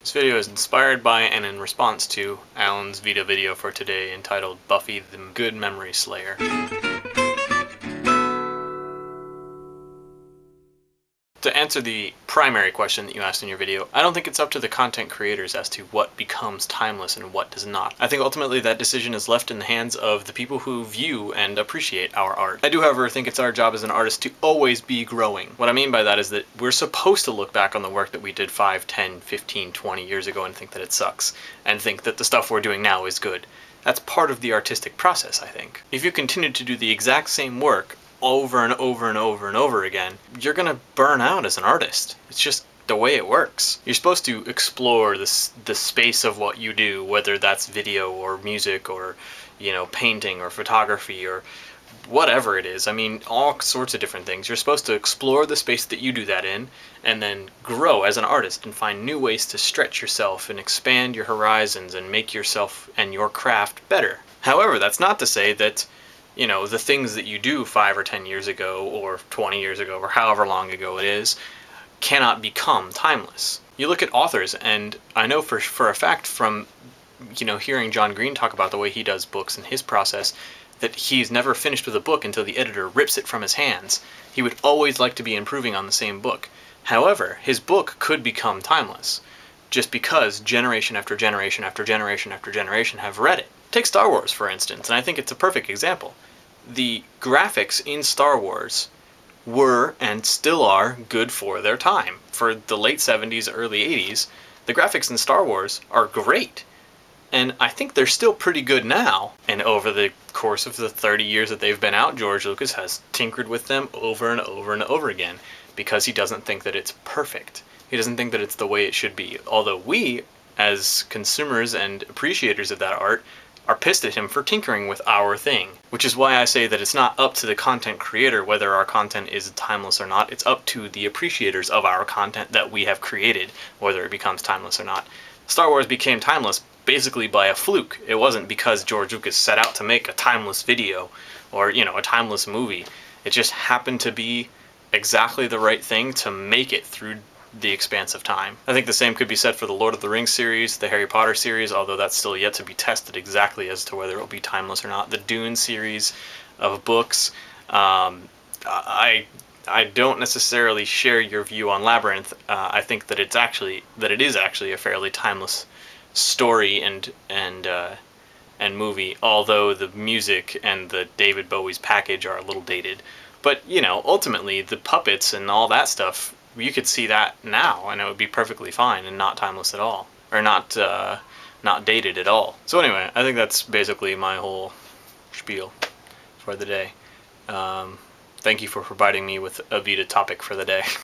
This video is inspired by and in response to Alan's VEDA video for today entitled Buffy the Good Memory Slayer. To answer the primary question that you asked in your video, I don't think it's up to the content creators as to what becomes timeless and what does not. I think ultimately that decision is left in the hands of the people who view and appreciate our art. I do, however, think it's our job as an artist to always be growing. What I mean by that is that we're supposed to look back on the work that we did 5, 10, 15, 20 years ago and think that it sucks, and think that the stuff we're doing now is good. That's part of the artistic process, I think. If you continue to do the exact same work over and over and over and over again, you're gonna burn out as an artist. It's just the way it works. You're supposed to explore the space of what you do, whether that's video or music or, painting or photography or whatever it is. I mean, all sorts of different things. You're supposed to explore the space that you do that in and then grow as an artist and find new ways to stretch yourself and expand your horizons and make yourself and your craft better. However, that's not to say that the things that you do 5 or 10 years ago or 20 years ago or however long ago it is cannot become timeless. You look at authors, and I know for a fact from hearing John Green talk about the way he does books and his process, that he's never finished with a book until the editor rips it from his hands. He would always like to be improving on the same book. However, his book could become timeless just because generation after generation after generation after generation have read it. Take Star Wars, for instance, and I think it's a perfect example. The graphics in Star Wars were and still are good for their time. For the late 70s, early 80s, the graphics in Star Wars are great. And I think they're still pretty good now. And over the course of the 30 years that they've been out, George Lucas has tinkered with them over and over and over again because he doesn't think that it's perfect. He doesn't think that it's the way it should be. Although we, as consumers and appreciators of that art, are pissed at him for tinkering with our thing. Which is why I say that it's not up to the content creator whether our content is timeless or not. It's up to the appreciators of our content that we have created, whether it becomes timeless or not. Star Wars became timeless basically by a fluke. It wasn't because George Lucas set out to make a timeless video or, a timeless movie. It just happened to be exactly the right thing to make it through the expanse of time. I think the same could be said for the Lord of the Rings series, the Harry Potter series, although that's still yet to be tested exactly as to whether it will be timeless or not. The Dune series of books. I don't necessarily share your view on Labyrinth. I think that it is actually a fairly timeless story and movie, although the music and the David Bowie's package are a little dated. But ultimately the puppets and all that stuff, you could see that now and it would be perfectly fine and not timeless at all, or not dated at all. So anyway, I think that's basically my whole spiel for the day. Thank you for providing me with a VEDA topic for the day.